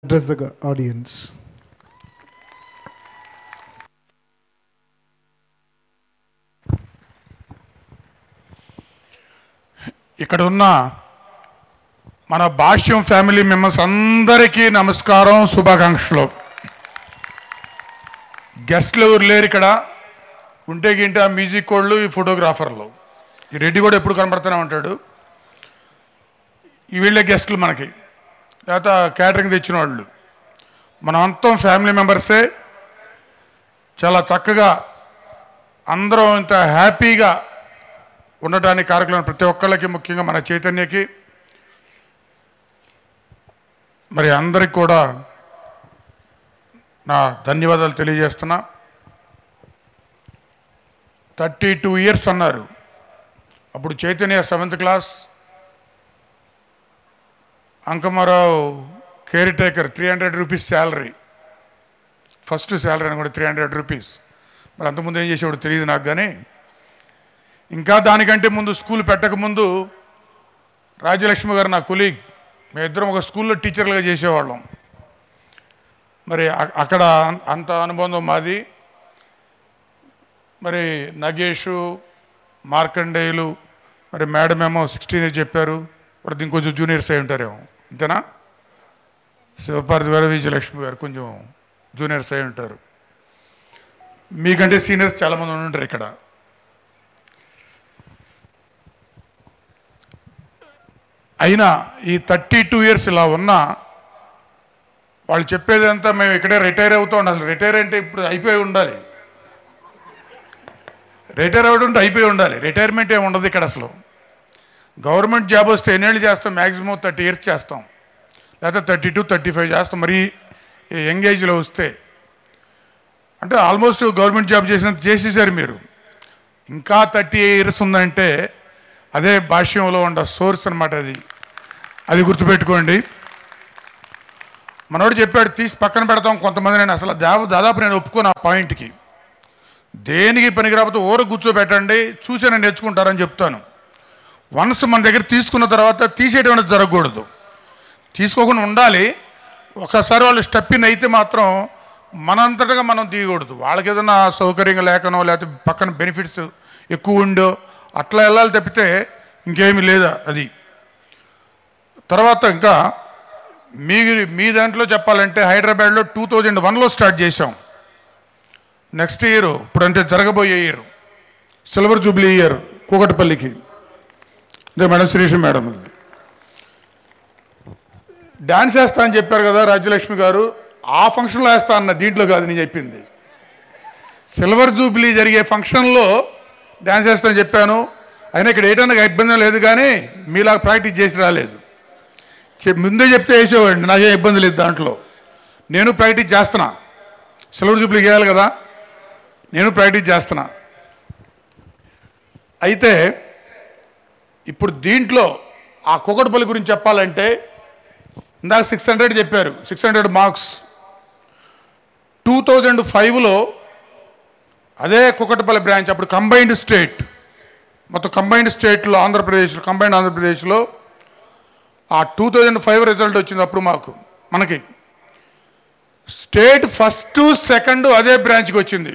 address the audience. ఇక్కడ ఉన్న మన భాష్యం ఫ్యామిలీ మెంబర్స్ అందరికీ నమస్కారం, శుభాకాంక్షలు. గెస్ట్లు ఎవరు లేరు ఇక్కడ. ఉంటే గింటే ఆ మ్యూజిక్ వాళ్ళు, ఈ ఫోటోగ్రాఫర్లు, ఈ రెడ్డి కూడా ఎప్పుడు కనపడుతూనే ఉంటాడు. ఈ వీళ్ళే గెస్టులు మనకి, లేకపోతే క్యాటరింగ్ తెచ్చిన వాళ్ళు. మనం అంతా ఫ్యామిలీ మెంబర్సే. చాలా చక్కగా అందరం ఇంత హ్యాపీగా ఉండటానికి కార్యక్రమం ప్రతి ఒక్కళ్ళకి, ముఖ్యంగా మన చైతన్యకి, మరి అందరికి కూడా నా ధన్యవాదాలు తెలియజేస్తున్నా. 32 years అన్నారు. అప్పుడు Chaitanya 7th class, Ankamarao care 300 rupees salary, first salary అని కూడా 300 rupees. మరి అంతకుముందు ఏం చేసేవాడు తెలియదు నాకు. కానీ ఇంకా దానికంటే ముందు, స్కూల్ పెట్టకముందు రాజ్యలక్ష్మి గారు నా కొలీగ్, మేమిద్దరం ఒక స్కూల్లో టీచర్లుగా చేసేవాళ్ళం. మరి అక్కడ అంత అనుబంధం మాది. మరి నగేషు, మార్కండేయులు, మరి మేడం ఏమో 16 చెప్పారు, మరి ఇంకొంచెం జూనియర్స్ అయి ఉంటారేమో, అంతేనా? శివపార్తి గారు, విజయలక్ష్మి గారు కొంచెం జూనియర్స్ అయి ఉంటారు. మీకంటే సీనియర్స్ చాలామంది ఉంటారు ఇక్కడ. అయినా ఈ 32 years ఇలా ఉన్నా వాళ్ళు చెప్పేదంతా మేము ఇక్కడే రిటైర్ అవుతూ ఉండాలి. రిటైర్ అంటే ఇప్పుడు అయిపోయి ఉండాలి. రిటైర్ అవ్వడం అయిపోయి ఉండాలి. రిటైర్మెంట్ ఏమి ఉండదు ఇక్కడ అసలు. గవర్నమెంట్ జాబ్ వస్తే ఎన్నేళ్ళు చేస్తాం? మ్యాక్సిమం 30 years చేస్తాం, లేకపోతే 32, 35 చేస్తాం. మరి యంగ్ ఏజ్లో వస్తే అంటే ఆల్మోస్ట్ గవర్నమెంట్ జాబ్ చేసేసారు మీరు. ఇంకా 30 years ఉందంటే అదే భాష్యంలో ఉన్న సోర్స్ అనమాట. అది గుర్తుపెట్టుకోండి. మనోడు చెప్పాడు తీసి పక్కన పెడతాం కొంతమంది. నేను అసలు దాదాపు నేను ఒప్పుకోను ఆ పాయింట్కి. దేనికి పనికి రాకపోతే ఊర కూర్చోబెట్టండి, చూసానని నేర్చుకుంటారని చెప్తాను. వన్స్ మన దగ్గర తీసుకున్న తర్వాత తీసేయడం అనేది జరగకూడదు, తీసుకోకుండా ఉండాలి. ఒకసారి వాళ్ళు స్టెప్ ఇన్ అయితే మాత్రం మనంతటగా మనం తీయకూడదు. వాళ్ళకి ఏదైనా సౌకర్యంగా లేకనో, లేకపోతే పక్కన బెనిఫిట్స్ ఎక్కువ ఉండో అట్లా వెళ్ళాలి తప్పితే ఇంకేమీ లేదా. అది తర్వాత ఇంకా మీ దాంట్లో చెప్పాలంటే హైదరాబాద్లో 2001లో స్టార్ట్ చేసాం. నెక్స్ట్ ఇయర్, ఇప్పుడంటే జరగబోయే ఇయర్ సిల్వర్ జూబ్లీ ఇయర్ కూకట్పల్లికి. అదే మేడం శ్రీష్ మేడం డ్యాన్స్ వేస్తా అని చెప్పారు కదా రాజ్యలక్ష్మి గారు. ఆ ఫంక్షన్లో వేస్తా అన్న, దీంట్లో కాదు నేను చెప్పింది. సిల్వర్ జూబ్లీ జరిగే ఫంక్షన్లో డ్యాన్స్ వేస్తానని చెప్పాను. అయినా ఇక్కడ ఏటన్నా ఇబ్బంది లేదు, కానీ మీలాగా ప్రాక్టీస్ చేసి రాలేదు. ముందే చెప్తే వేసేవాడిని, నాకేం ఇబ్బంది లేదు దాంట్లో. నేను ప్రాక్టీస్ చేస్తున్నా. సిల్వర్ జూబ్లీ చేయాలి కదా, నేను ప్రాక్టీస్ చేస్తున్నా. అయితే ఇప్పుడు దీంట్లో ఆ కూకట్పల్లి గురించి చెప్పాలంటే ఇందాక 600 చెప్పారు, 600 మార్క్స్. 2005లో అదే కూకట్పల్లి బ్రాంచ్, అప్పుడు కంబైన్డ్ స్టేట్, మొత్తం కంబైన్డ్ స్టేట్లో కంబైన్డ్ ఆంధ్రప్రదేశ్లో ఆ 2005 రిజల్ట్ వచ్చింది. అప్పుడు మనకి స్టేట్ ఫస్ట్, సెకండ్ అదే బ్రాంచ్కి వచ్చింది.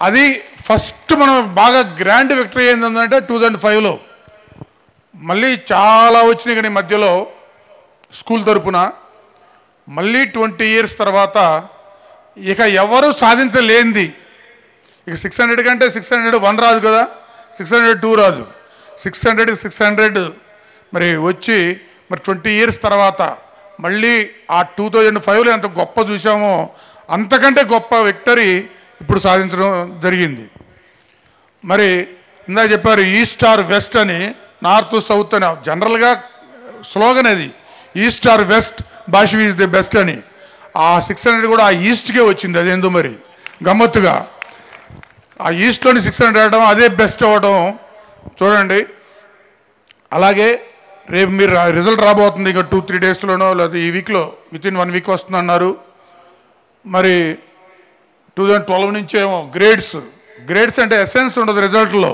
అది ఫస్ట్ మనం బాగా గ్రాండ్ విక్టరీ ఏంటంటే 2005లో. మళ్ళీ చాలా వచ్చినాయి కానీ మధ్యలో స్కూల్ తరపున. మళ్ళీ 20 years తర్వాత ఇక ఎవరు సాధించలేంది. ఇక 600 కంటే 601 రాదు కదా, 602 రాదు, 600 మరి వచ్చి మరి 20 years తర్వాత మళ్ళీ ఆ 2005లో ఎంత గొప్ప చూసామో అంతకంటే గొప్ప విక్టరీ ఇప్పుడు సాధించడం జరిగింది. మరి ఇందాక చెప్పారు ఈస్ట్ ఆర్ వెస్ట్ అని, నార్త్ సౌత్ అని. జనరల్గా స్లోగన్ అది, ఈస్ట్ ఆర్ వెస్ట్, భాషవి ఈజ్ ది బెస్ట్ అని. ఆ 600 కూడా ఆ ఈస్ట్కే వచ్చింది. అదేందో మరి గమ్మత్తుగా ఆ ఈస్ట్లోని 600 రావడం, అదే బెస్ట్ అవ్వడం చూడండి. అలాగే రేపు మీరు రిజల్ట్ రాబోతుంది, ఇక 2-3 daysలోనో లేదా ఈ వీక్లో, వితిన్ 1 week వస్తుందన్నారు. మరి 2012 నుంచి ఏమో గ్రేడ్స్ అంటే ఎసెన్స్ ఉండదు రిజల్ట్లో.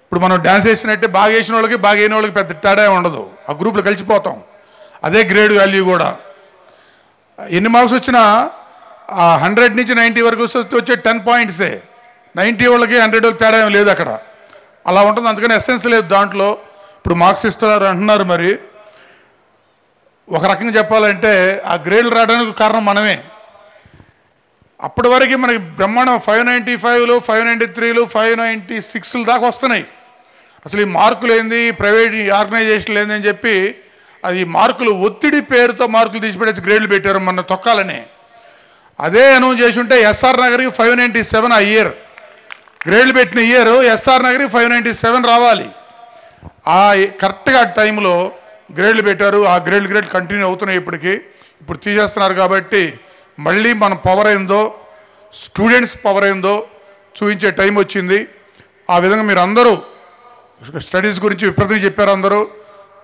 ఇప్పుడు మనం డ్యాన్స్ వేసినట్టే బాగా వేసిన వాళ్ళకి బాగా అయిన వాళ్ళకి పెద్ద తేడా ఉండదు, ఆ గ్రూప్లో కలిసిపోతాం. అదే గ్రేడ్ వాల్యూ కూడా. ఎన్ని మార్క్స్ వచ్చినా 100 నుంచి 90 వరకు వచ్చే 10 పాయింట్సే. 90 వాళ్ళకి 100 వాళ్ళకి తేడా ఏం లేదు అక్కడ. అలా ఉంటుంది. అందుకని ఎస్సెన్స్ లేదు దాంట్లో. ఇప్పుడు మార్క్స్ ఇస్తున్నారు అంటున్నారు. మరి ఒక రకంగా చెప్పాలంటే ఆ గ్రేడ్లు రావడానికి కారణం మనమే. అప్పటి వరకు మనకి బ్రహ్మాండం 595లు 593లు 596లు దాకా వస్తున్నాయి. అసలు ఈ మార్కులు ఏంది, ప్రైవేట్ ఆర్గనైజేషన్లు ఏంది అని చెప్పి అది మార్కులు ఒత్తిడి పేరుతో మార్కులు తీసిపెట్టేసి గ్రేడ్లు పెట్టారు మన తొక్కాలని. అదే అనౌన్స్ చేసి ఉంటే ఎస్ఆర్ నగర్కి 597 ఆ ఇయర్ గ్రేడ్లు పెట్టిన ఇయర్ ఎస్ఆర్ నగర్కి 597 రావాలి. ఆ కరెక్ట్గా టైంలో గ్రేడ్లు పెట్టారు. ఆ గ్రేడ్ కంటిన్యూ అవుతున్నాయి. ఇప్పుడు తీసేస్తున్నారు. కాబట్టి మళ్ళీ మన పవర్ ఏందో, స్టూడెంట్స్ పవర్ ఏందో చూపించే టైం వచ్చింది. ఆ విధంగా మీరు అందరూ స్టడీస్ గురించి విపరీతంగా చెప్పారు అందరూ.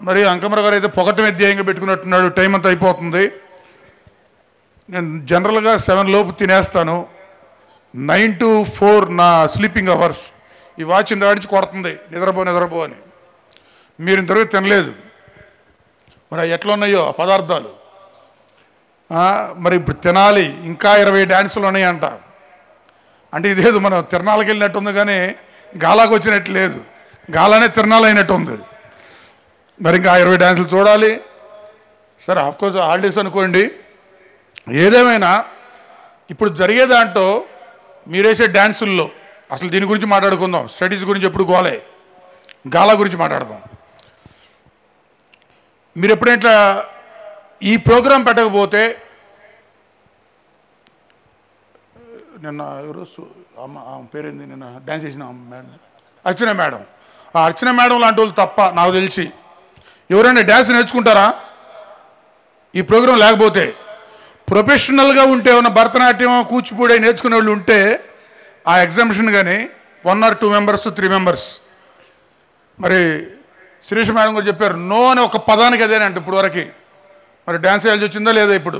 మరి అంకమరావు గారు అయితే పొగటమే ధ్యేయంగా పెట్టుకున్నట్టున్నాడు. టైం అంతా అయిపోతుంది. నేను జనరల్గా 7 లోపు తినేస్తాను. 9 to 4 నా స్లీపింగ్ అవర్స్. ఈ వాచ్ ఇంత నుంచి కొడుతుంది నిద్రపో అని. మీరు ఇంతవరకు తినలేదు. మరి ఎట్లా ఉన్నాయో ఆ పదార్థాలు. మరి ఇప్పుడు తినాలి. ఇంకా 20 డ్యాన్సులు ఉన్నాయంట. అంటే ఇదేదో మనం తిరణాలకు వెళ్ళినట్టు ఉంది కానీ గాలాకు వచ్చినట్టు లేదు. గాలానే తిరణాలు అయినట్టు ఉంది. మరి ఇంకా 20 డ్యాన్సులు చూడాలి. సరే ఆఫ్కోర్స్ హాలిడేస్ అనుకోండి. ఏదేమైనా ఇప్పుడు జరిగే దాంట్లో మీరేసే డ్యాన్సుల్లో అసలు దీని గురించి మాట్లాడుకుందాం. స్టడీస్ గురించి ఎప్పుడు గోలే, గాలా గురించి మాట్లాడదాం. మీరు ఎప్పుడైనా ఈ ప్రోగ్రాం పెట్టకపోతే నిన్న ఎవరు ఆమె పేరేంది నిన్న డ్యాన్స్ చేసిన మేడం అర్చన మేడం. ఆ అర్చన మేడం లాంటి వాళ్ళు తప్ప నాకు తెలిసి ఎవరైనా డ్యాన్స్ నేర్చుకుంటారా ఈ ప్రోగ్రాం లేకపోతే? ప్రొఫెషనల్గా ఉంటే ఏమన్నా భరతనాట్యం కూచిపూడి నేర్చుకునే వాళ్ళు ఉంటే ఆ ఎగ్జామిషన్ కానీ 1 or 2 members 3 members. మరి శిరీష మేడం గారు చెప్పారు నో అని ఒక పదానికి అదేనంట ఇప్పుడు వరకు. మరి డ్యాన్స్ వేయాల్సి వచ్చిందా లేదా ఇప్పుడు?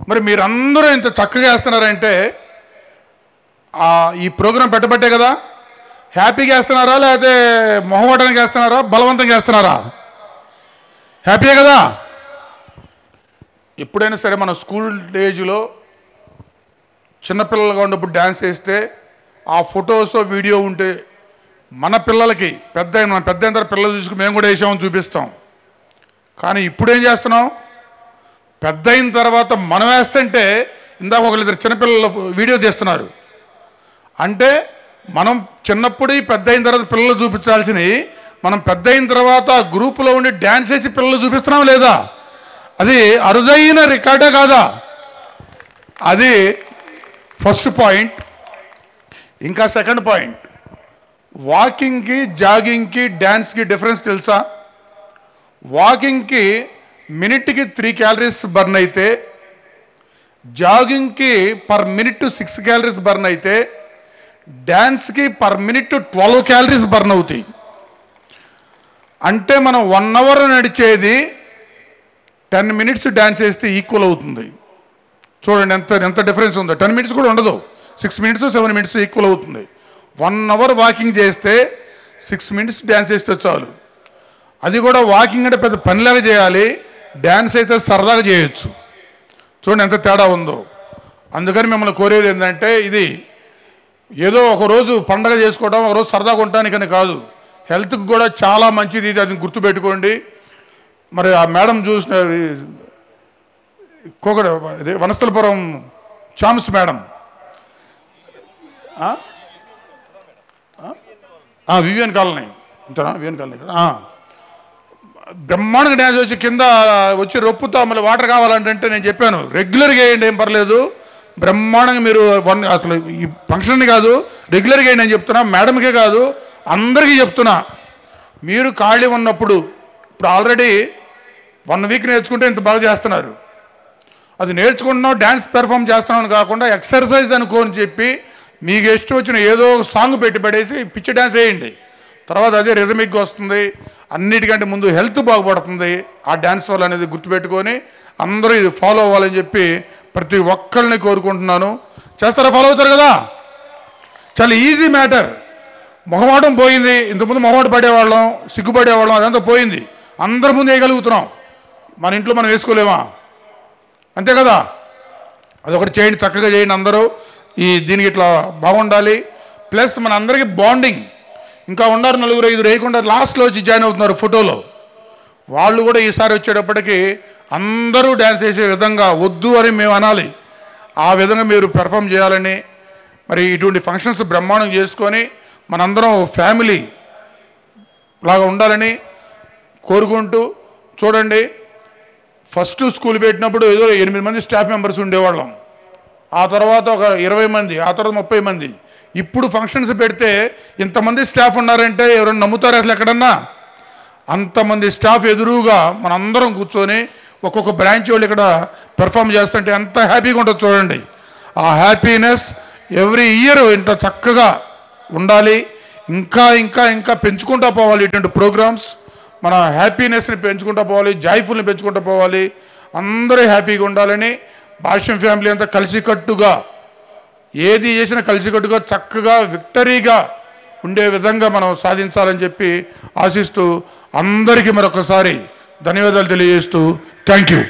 మరి మీరందరూ ఇంత చక్కగా వేస్తున్నారంటే ఈ ప్రోగ్రాం పెట్టబట్టే కదా. హ్యాపీగా వేస్తున్నారా లేకపోతే మొహమాటానికి వేస్తున్నారా బలవంతంగా వేస్తున్నారా? హ్యాపీయే కదా. ఎప్పుడైనా సరే మన స్కూల్ ఏజ్లో చిన్నపిల్లలుగా ఉన్నప్పుడు డ్యాన్స్ వేస్తే ఆ ఫొటోస్ వీడియో ఉంటే మన పిల్లలకి పెద్ద అయిన తర్వాత పిల్లలు చూసుకుని మేము కూడా వేసామని చూపిస్తాం. కానీ ఇప్పుడు ఏం చేస్తున్నాం? పెద్ద అయిన తర్వాత మనం వేస్తుంటే ఇందాక ఒకళ్ళిద్దరు చిన్నపిల్లల వీడియో తీస్తున్నారు. అంటే మనం చిన్నప్పుడు పెద్ద అయిన తర్వాత పిల్లలు చూపించాల్సినవి మనం పెద్ద అయిన తర్వాత గ్రూపులో ఉండి డ్యాన్స్ వేసి పిల్లలు చూపిస్తున్నాం లేదా? అది అరుదైన రికార్డే కాదా? అది ఫస్ట్ పాయింట్. ఇంకా సెకండ్ పాయింట్, వాకింగ్కి జాగింగ్కి డ్యాన్స్కి డిఫరెన్స్ తెలుసా? వాకింగ్కి మినిట్కి 3 calories బర్న్ అయితే జాగింగ్కి పర్ మినిట్ 6 calories బర్న్ అయితే డ్యాన్స్కి పర్ మినిట్ 12 calories బర్న్ అవుతాయి. అంటే మనం 1 hour నడిచేది 10 minutes డ్యాన్స్ వేస్తే ఈక్వల్ అవుతుంది. చూడండి ఎంత డిఫరెన్స్ ఉందో. 10 minutes కూడా ఉండదు, 6 minutes 7 minutes ఈక్వల్ అవుతుంది. 1 hour వాకింగ్ చేస్తే 6 minutes డ్యాన్స్ వేస్తే చాలు. అది కూడా వాకింగ్ అంటే పెద్ద పనిలాగా చేయాలి, డ్యాన్స్ అయితే సరదాగా చేయొచ్చు. చూడండి ఎంత తేడా ఉందో. అందుకని మిమ్మల్ని కోరేది ఏంటంటే ఇది ఏదో ఒకరోజు పండగ చేసుకోవడం, ఒకరోజు సరదాగా ఉండటానికని కాదు, హెల్త్కి కూడా చాలా మంచిది. ఇది అది గుర్తుపెట్టుకోండి. మరి ఆ మేడం చూసిన వనస్థలపురం చామ్స్ మేడం వివిఎన్ కాలనీ ఇంతనా వివిఎన్ కాలనీ బ్రహ్మాండంగా డ్యాన్స్ వచ్చి కింద వచ్చి రొప్పుతో మళ్ళీ వాటర్ కావాలంటే నేను చెప్పాను రెగ్యులర్గా వేయండి ఏం పర్లేదు, బ్రహ్మాండంగా మీరు అసలు ఈ ఫంక్షన్ కాదు రెగ్యులర్గా వేయండి అని చెప్తున్నా. మేడంకే కాదు అందరికీ చెప్తున్నా. మీరు ఖాళీ ఉన్నప్పుడు ఇప్పుడు ఆల్రెడీ 1 week నేర్చుకుంటే ఇంత బాగా చేస్తున్నారు. అది నేర్చుకుంటున్నాం డ్యాన్స్ పెర్ఫామ్ చేస్తున్నాం కాకుండా ఎక్సర్సైజ్ అనుకోని చెప్పి మీకు ఇష్టం వచ్చిన ఏదో సాంగ్ పెట్టి పడేసి పిచ్చి డ్యాన్స్ వేయండి. తర్వాత అదే రిథమిక్గా వస్తుంది. అన్నిటికంటే ముందు హెల్త్ బాగుపడుతుంది ఆ డ్యాన్స్ వల్ల అనేది గుర్తుపెట్టుకొని అందరూ ఇది ఫాలో అవ్వాలని చెప్పి ప్రతి ఒక్కరిని కోరుకుంటున్నాను. చేస్తారా? ఫాలో అవుతారు కదా? చాలా ఈజీ మ్యాటర్. మొహమాటం పోయింది. ఇంతకుముందు మొహమాట పడేవాళ్ళం, సిగ్గుపడేవాళ్ళం, అదంతా పోయింది. అందరి ముందు వేయగలుగుతున్నాం. మన ఇంట్లో మనం వేసుకోలేమా? అంతే కదా, అదొకటి చేయండి, చక్కగా చేయండి అందరూ. దీనికి ఇట్లా బాగుండాలి. ప్లస్ మన అందరికీ బాండింగ్ ఇంకా ఉన్నారు, 4-5 వేయకుండా లాస్ట్లో వచ్చి జాయిన్ అవుతున్నారు ఫోటోలో. వాళ్ళు కూడా ఈసారి వచ్చేటప్పటికి అందరూ డ్యాన్స్ వేసే విధంగా వద్దు అని మేము అనాలి, ఆ విధంగా మీరు పెర్ఫామ్ చేయాలని. మరి ఇటువంటి ఫంక్షన్స్ బ్రహ్మాండం చేసుకొని మనందరం ఫ్యామిలీ లాగా ఉండాలని కోరుకుంటూ. చూడండి, ఫస్ట్ స్కూల్ పెట్టినప్పుడు ఏదో 8 మంది స్టాఫ్ మెంబర్స్ ఉండేవాళ్ళం, ఆ తర్వాత ఒక 20 మంది, ఆ తర్వాత 30 మంది. ఇప్పుడు ఫంక్షన్స్ పెడితే ఇంతమంది స్టాఫ్ ఉన్నారంటే ఎవరైనా నమ్ముతారు అసలు ఎక్కడన్నా? అంతమంది స్టాఫ్ ఎదురుగా మనందరం కూర్చొని ఒక్కొక్క బ్రాంచ్ వాళ్ళు ఇక్కడ పెర్ఫామ్ చేస్తుంటే ఎంత హ్యాపీగా ఉంటుందో చూడండి. ఆ హ్యాపీనెస్ ఎవ్రీ ఇయర్ ఇంత చక్కగా ఉండాలి, ఇంకా ఇంకా ఇంకా పెంచుకుంటూ పోవాలి. ఇటువంటి ప్రోగ్రామ్స్ మన హ్యాపీనెస్ని పెంచుకుంటూ పోవాలి, జాయ్ఫుల్ని పెంచుకుంటూ పోవాలి, అందరూ హ్యాపీగా ఉండాలని. భాష్యం ఫ్యామిలీ అంతా కలిసికట్టుగా ఏది చేసినా కలిసికట్టుగా చక్కగా విక్టరీగా ఉండే విధంగా మనం సాధించాలని చెప్పి ఆశిస్తూ అందరికీ మరొకసారి ధన్యవాదాలు తెలియజేస్తూ థ్యాంక్ యూ.